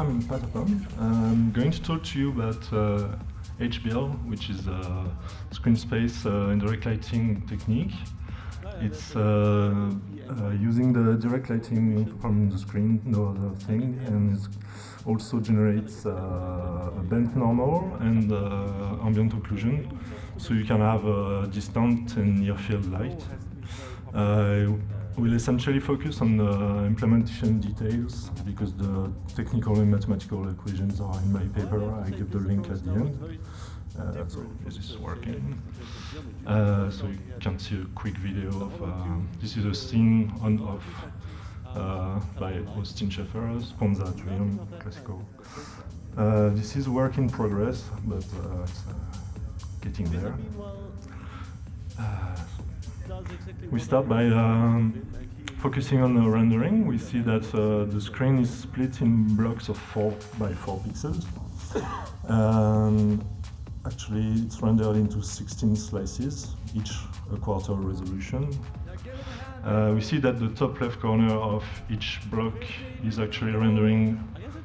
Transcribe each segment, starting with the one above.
I'm Patapom. I'm going to talk to you about HBIL, which is a screen space indirect lighting technique. It's using the direct lighting from the screen, no other thing, and it also generates a bent normal and ambient occlusion, so you can have a distant and near field light. We'll essentially focus on the implementation details because the technical and mathematical equations are in my paper. I give the link at the end. So this is working. So you can see a quick video of this is a scene on-off by Austin Schaeffer, Sponza Trium, classical. This is work in progress, but it's getting there. We start by focusing on the rendering. We see that the screen is split in blocks of 4 by 4 pixels. Actually, it's rendered into 16 slices, each a quarter resolution. We see that the top left corner of each block is actually rendering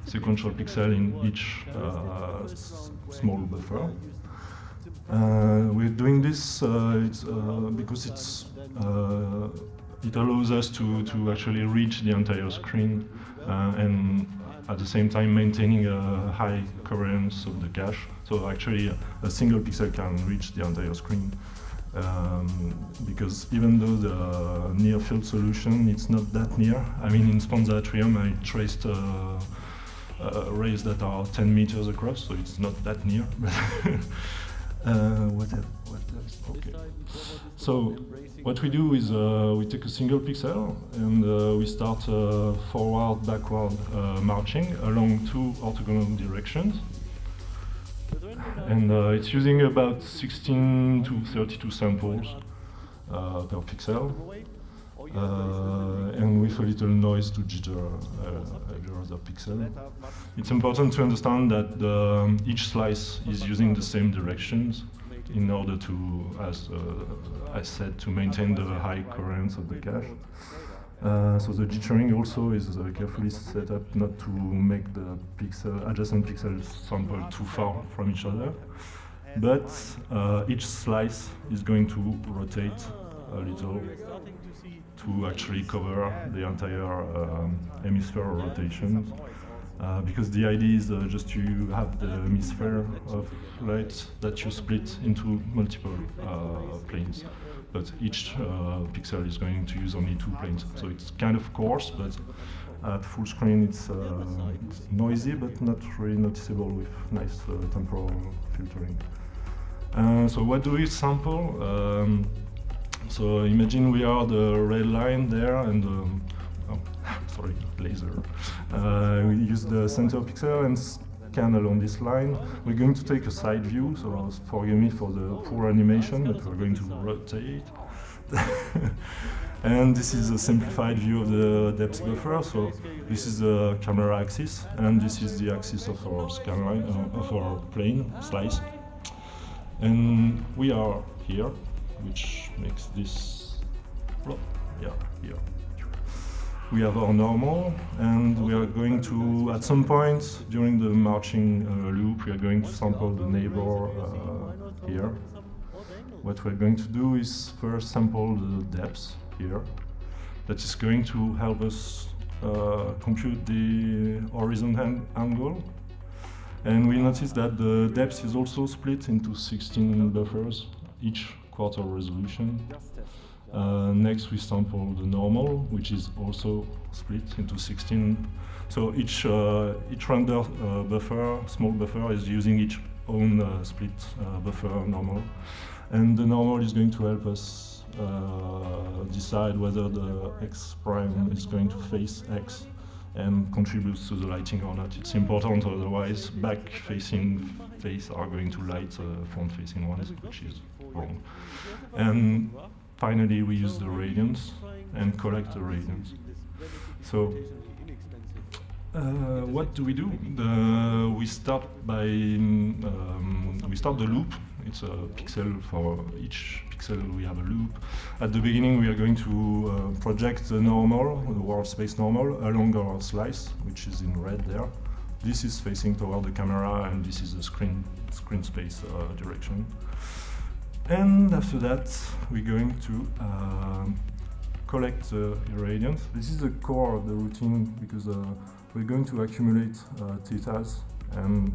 sequential pixel in each small buffer. We're doing this because it allows us to actually reach the entire screen and at the same time maintaining a high coherence of the cache. So actually a single pixel can reach the entire screen because even though the near field solution it's not that near. I mean, in Sponza Trium I traced rays that are 10 meters across, so it's not that near. What else? Okay. So what we do is we take a single pixel and we start forward, backward marching along 2 orthogonal directions. And it's using about 16 to 32 samples per pixel. And with a little noise to jitter every other pixel. It's important to understand that each slice is using the same directions in order to, as I said, to maintain the high coherence of the cache. So the jittering also is carefully set up not to make the adjacent pixels sample too far from each other. But each slice is going to rotate a little to actually cover the entire hemisphere rotation. Because the idea is just to have the hemisphere of light that you split into multiple planes. But each pixel is going to use only 2 planes. So it's kind of coarse, but at full screen it's noisy, but not really noticeable with nice temporal filtering. So what do we sample? So imagine we are the red line there and sorry, laser. We use the center pixel and scan along this line. We're going to take a side view, so forgive me for the poor animation, but we're going to rotate. And this is a simplified view of the depth buffer. So this is the camera axis, and this is the axis of our scan line, of our plane slice. And we are here, which makes this, yeah, here. We have our normal, and we are going to, at some point during the marching loop, we are going to sample the neighbor here. What we're going to do is first sample the depth here. That is going to help us compute the horizon angle. And we notice that the depth is also split into 16 buffers, each quarter resolution. Next we sample the normal, which is also split into 16. So each render buffer, small buffer, is using its own split buffer normal. And the normal is going to help us decide whether the X prime is going to face X and contributes to the lighting or not. It's important, otherwise back-facing face are going to light front-facing ones, which is wrong. And finally, we use the radiance and collect the radiance. So, what do? We start by we start the loop. It's a pixel for each pixel. We have a loop. At the beginning, we are going to project the normal, the world space normal, along our slice, which is in red there. this is facing toward the camera, and this is the screen space direction. And after that, we're going to collect the irradiance. This is the core of the routine, because we're going to accumulate thetas and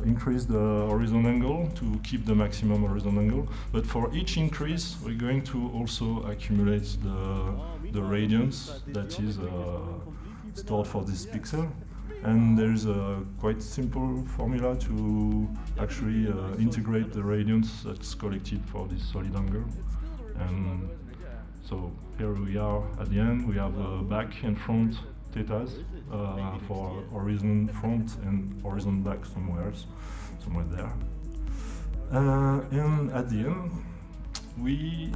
increase the horizon angle to keep the maximum horizon angle. But for each increase, we're going to also accumulate the radiance that is stored for this pixel. And there's a quite simple formula to actually integrate the radiance that's collected for this solid angle. And so here we are at the end. We have back and front thetas for horizon front and horizon back somewhere there. And at the end, we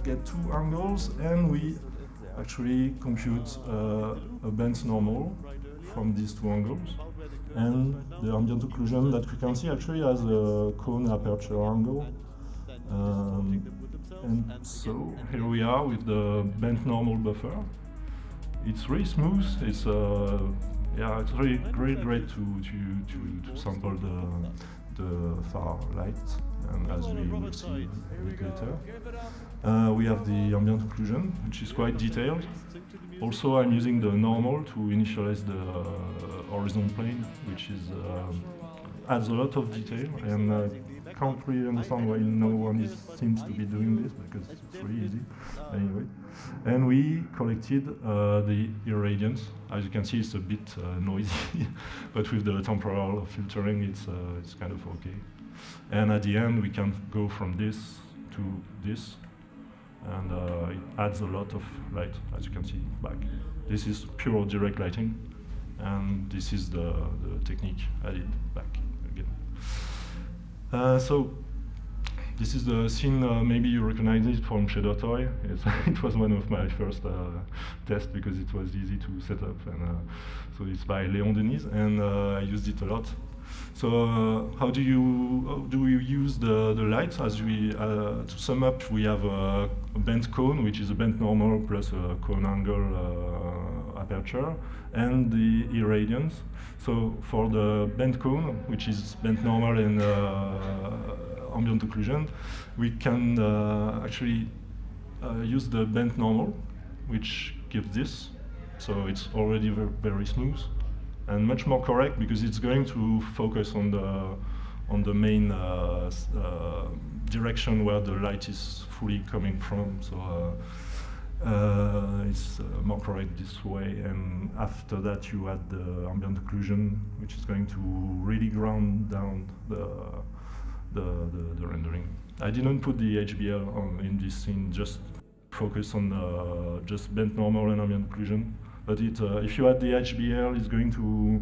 get two angles, and we actually compute a bent normal from these two angles. And the ambient occlusion that we can see actually has a cone aperture angle. And so here we are with the bent normal buffer. It's really smooth. It's it's really great to sample the far light, and as we will see a bit later. We have the ambient occlusion, which is quite detailed. Also, I'm using the normal to initialize the horizon plane, which is adds a lot of detail, and I can't really understand why no one seems to be doing this, because it's really easy. Anyway, and we collected the irradiance. As you can see, it's a bit noisy, but with the temporal filtering, it's kind of okay. And at the end, we can go from this to this, and it adds a lot of light, as you can see back. This is pure direct lighting, and this is the technique added back again. So this is the scene, maybe you recognize it from Shader Toy. It was one of my first tests because it was easy to set up, and so it's by Léon Denise, and I used it a lot. So how do you use the light? As we to sum up, we have a bent cone, which is a bent normal plus a cone angle aperture, and the irradiance. So for the bent cone, which is bent normal and ambient occlusion, we can actually use the bent normal, which gives this. So it's already very smooth and much more correct, because it's going to focus on the main direction where the light is fully coming from. So it's more correct this way. And after that, you add the ambient occlusion, which is going to really ground down the rendering. I didn't put the HBIL on in this scene, just focus on just bent normal and ambient occlusion. But if you add the HBIL, it's going to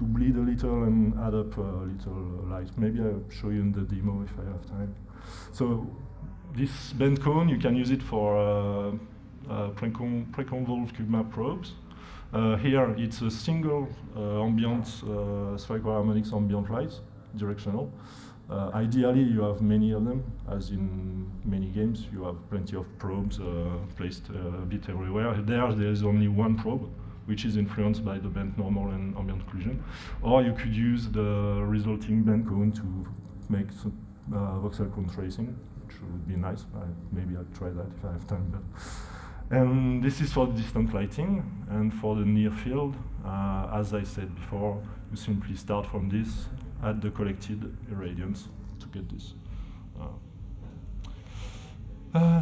bleed a little and add up a little light. Maybe I'll show you in the demo if I have time. So this bent cone, you can use it for pre-convolved cube map probes. Here it's a single ambient spherical harmonics ambient light, directional. Ideally, you have many of them, as in many games. You have plenty of probes placed a bit everywhere. There's only one probe, which is influenced by the bent normal and ambient occlusion. Or you could use the resulting bent cone to make some, voxel cone tracing, which would be nice. Maybe I'll try that if I have time. And this is for distant lighting. And for the near field, as I said before, you simply start from this, add the collected irradiance to get this.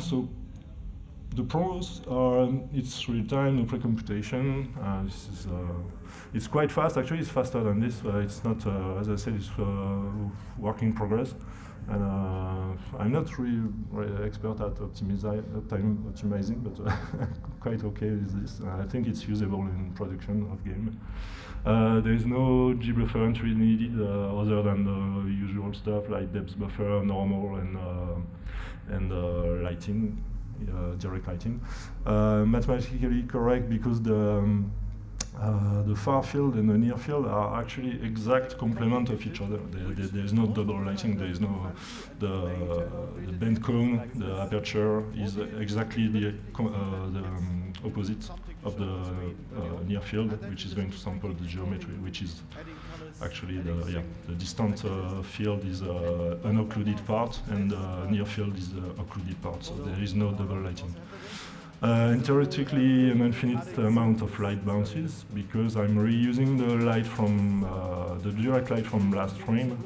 So the pros are it's real time, no pre-computation. It's quite fast. Actually, it's faster than this. It's not, as I said, it's work in progress. And I'm not really expert at time optimizing, but quite okay with this. I think it's usable in production of game. There is no gbuffer entry needed other than the usual stuff like depth buffer, normal, and lighting, direct lighting. Mathematically correct because the the far field and the near field are actually exact complement of each other. There is no double lighting. There is no the bent cone. The aperture is exactly the opposite of the near field, which is going to sample the geometry, which is actually the distant field is an occluded part, and the near field is the occluded part. So there is no double lighting. And theoretically, an infinite amount of light bounces, because I'm reusing the light from the direct light from last frame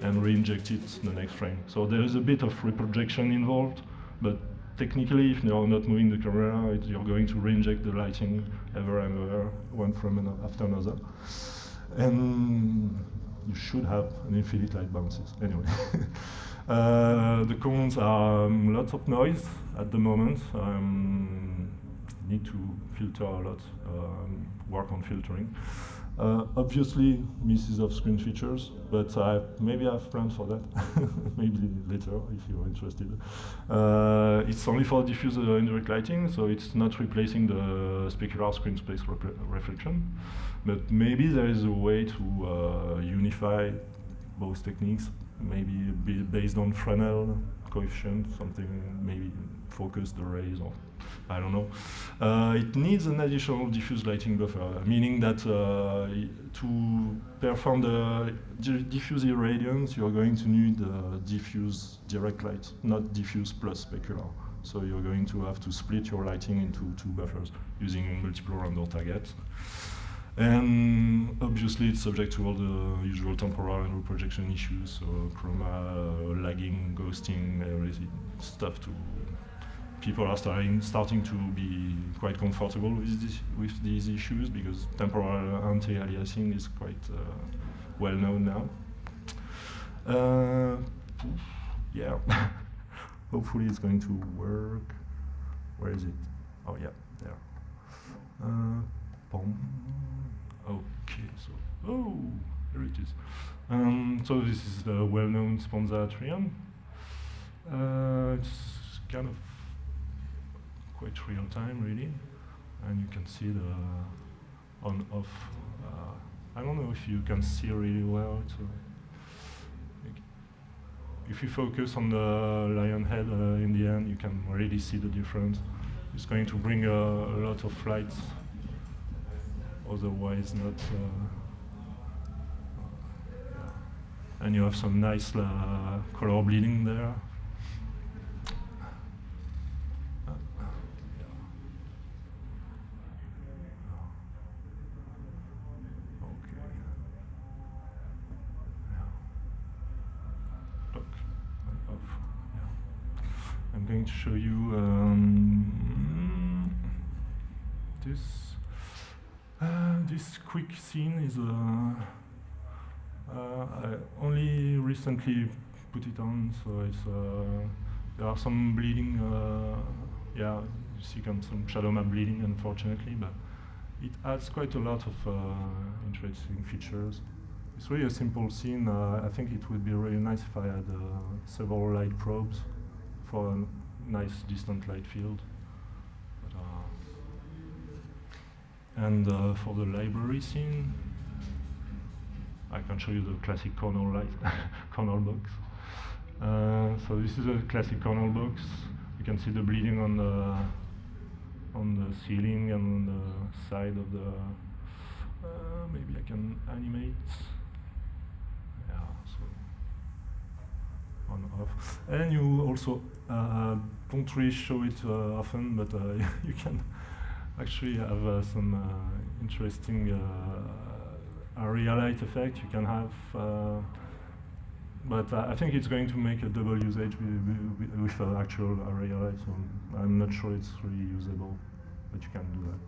and re-inject it the next frame. So there is a bit of reprojection involved, but technically, if you're not moving the camera, you're going to re-inject the lighting ever and ever, one frame after another. And you should have an infinite light bounces, anyway. The cones are lots of noise at the moment. Need to filter a lot, work on filtering. Obviously, misses off-screen features, but maybe I have plans for that. Maybe later, if you're interested. It's only for diffuse indirect lighting, so it's not replacing the specular screen space reflection. But maybe there is a way to unify both techniques, maybe based on Fresnel coefficient, something maybe focus the rays, or I don't know. It needs an additional diffuse lighting buffer, meaning that to perform the diffuse irradiance, you're going to need diffuse direct light, not diffuse plus specular. So you're going to have to split your lighting into two buffers using multiple random targets. And obviously it's subject to all the usual temporal and reprojection issues, so chroma, lagging, ghosting, everything, stuff. People are starting to be quite comfortable with these issues, because temporal anti-aliasing is quite well known now. Yeah, hopefully it's going to work. Where is it? Oh yeah, there. Pom. Okay, so, there it is. So this is the well-known Sponza atrium. It's kind of quite real time, really, and you can see the on-off. I don't know if you can see really well. If you focus on the lion head in the end, you can really see the difference. It's going to bring a lot of light. Otherwise not, and you have some nice color bleeding there. Look, off. I'm going to show you this. This quick scene is I only recently put it on, so it's there are some bleeding. Yeah, you see some shadow map bleeding, unfortunately, but it adds quite a lot of interesting features. It's really a simple scene. I think it would be really nice if I had several light probes for a nice distant light field. And for the library scene, I can show you the classic cornel light, cornel box. So this is a classic cornel box. You can see the bleeding on the ceiling and on the side of the. Maybe I can animate. Yeah, so on off. And you also don't really show it often, but you can actually have some interesting area light effect you can have, but I think it's going to make a double usage with actual area light, so I'm not sure it's really usable, but you can do that.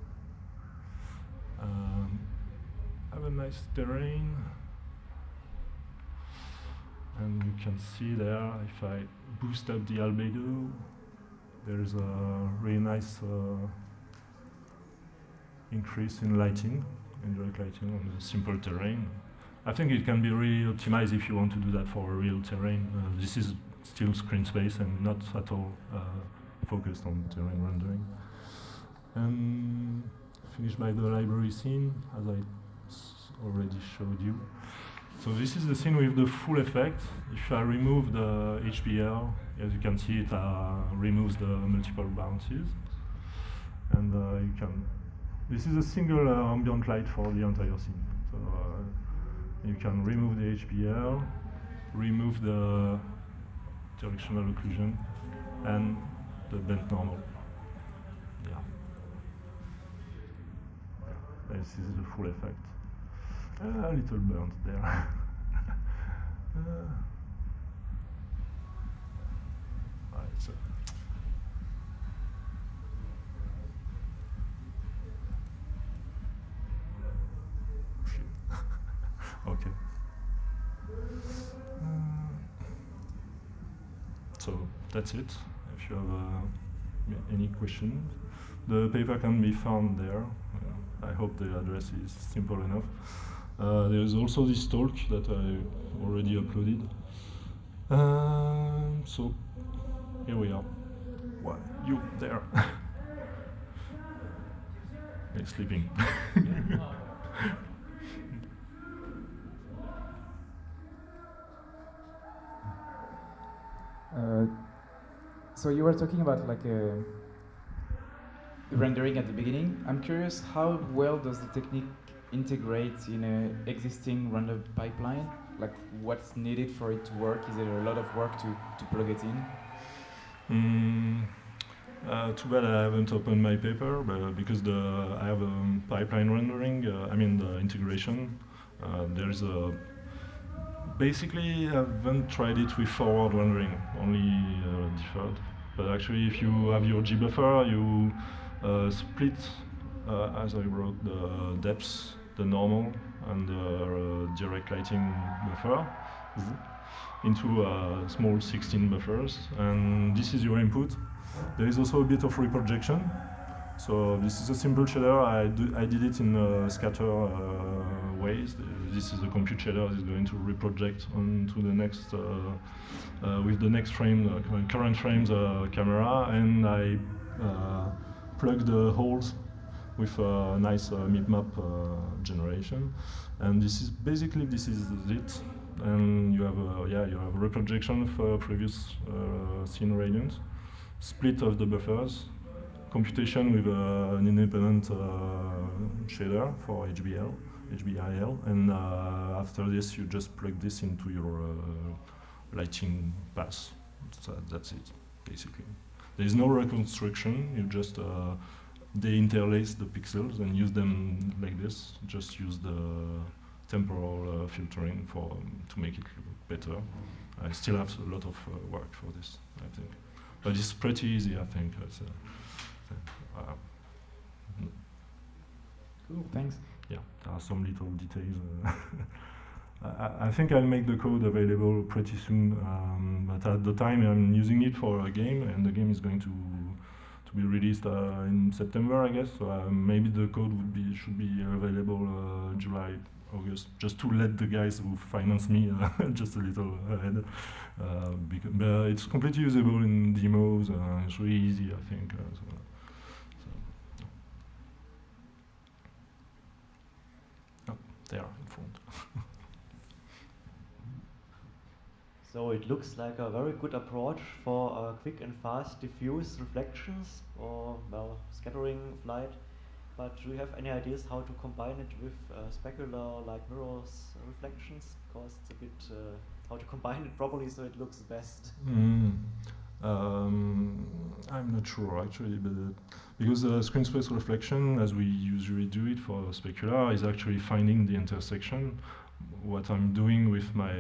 Have a nice terrain, and you can see there, if I boost up the albedo, there's a really nice increase in lighting, indirect lighting on the simple terrain. I think it can be really optimized if you want to do that for a real terrain. This is still screen space and not at all focused on terrain rendering. And finish by the library scene, as I already showed you. So this is the scene with the full effect. If I remove the HBIL, as you can see, it removes the multiple bounces. And you can. This is a single ambient light for the entire scene. So you can remove the HBIL, remove the directional occlusion, and the bent normal. Yeah. This is the full effect. A little burnt there. Right, so. Okay. So that's it. If you have any questions, the paper can be found there. I hope the address is simple enough. There is also this talk that I already uploaded. So here we are. What? You there? He's sleeping. So you were talking about like the rendering at the beginning. I'm curious, how well does the technique integrate in an existing render pipeline? Like, what's needed for it to work? Is there a lot of work to plug it in? Too bad I haven't opened my paper, but because I have a pipeline rendering, I mean the integration. There's a basically I haven't tried it with forward rendering, only deferred. But actually, if you have your G buffer, you split, as I wrote, the depths, the normal, and the direct lighting buffer into small 16 buffers, and this is your input. There is also a bit of reprojection. So this is a simple shader. I did it in scatter ways. This is a compute shader that is going to reproject onto the next, with the next frame, current frame's camera, and I plug the holes with a nice mip-map generation. And this is basically this is it. And you have you have reprojection of previous scene radiance, split of the buffers, computation with an independent shader for HBIL, and after this you just plug this into your lighting pass. So that's it, basically. There is no reconstruction. You just deinterlace the pixels and use them like this. Just use the temporal filtering to make it look better. I still have a lot of work for this, I think, but it's pretty easy, I think. Cool, thanks. Yeah, there are some little details. I think I'll make the code available pretty soon, but at the time I'm using it for a game, and the game is going to be released in September, I guess. So maybe the code should be available July, August, just to let the guys who finance me just a little ahead. But it's completely usable in demos. It's really easy, I think. There in front. So it looks like a very good approach for quick and fast diffuse reflections or, well, scattering of light. But do you have any ideas how to combine it with specular, like mirrors reflections? Because it's a bit how to combine it properly so it looks best. I'm not sure actually, but because screen space reflection, as we usually do it for specular, is actually finding the intersection. What I'm doing with my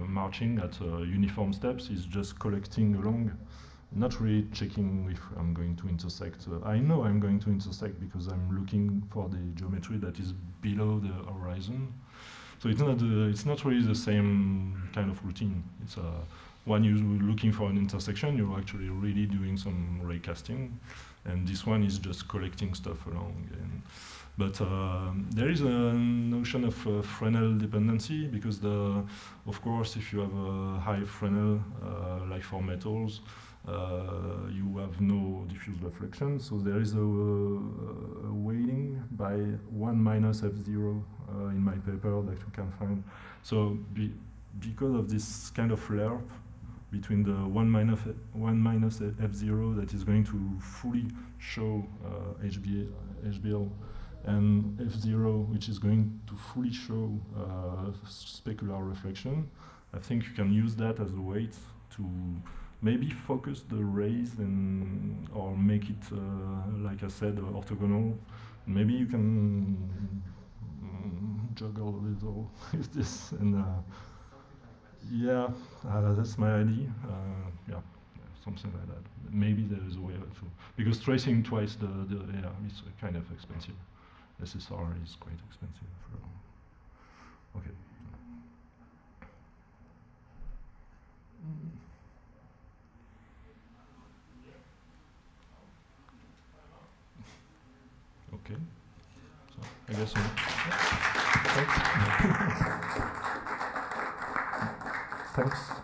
marching at uniform steps is just collecting along, not really checking if I'm going to intersect. I know I'm going to intersect because I'm looking for the geometry that is below the horizon. So it's not really the same kind of routine. It's when you're looking for an intersection, you're actually really doing some ray casting, and this one is just collecting stuff along. But there is a notion of Fresnel dependency, because of course, if you have a high Fresnel, like for metals, you have no diffuse reflection. So there is a weighting by 1 minus f0 in my paper that you can find. So because of this kind of lerp between the 1 minus f0 that is going to fully show HBIL and f0 which is going to fully show specular reflection, I think you can use that as a weight to maybe focus the rays and or make it, like I said, orthogonal. Maybe you can juggle a little with this, and yeah, that's my idea. Yeah, something like that. Maybe there is a way to, because tracing twice the yeah, is kind of expensive. SSR is quite expensive. Okay. Okay. So I guess. Thanks. Thanks.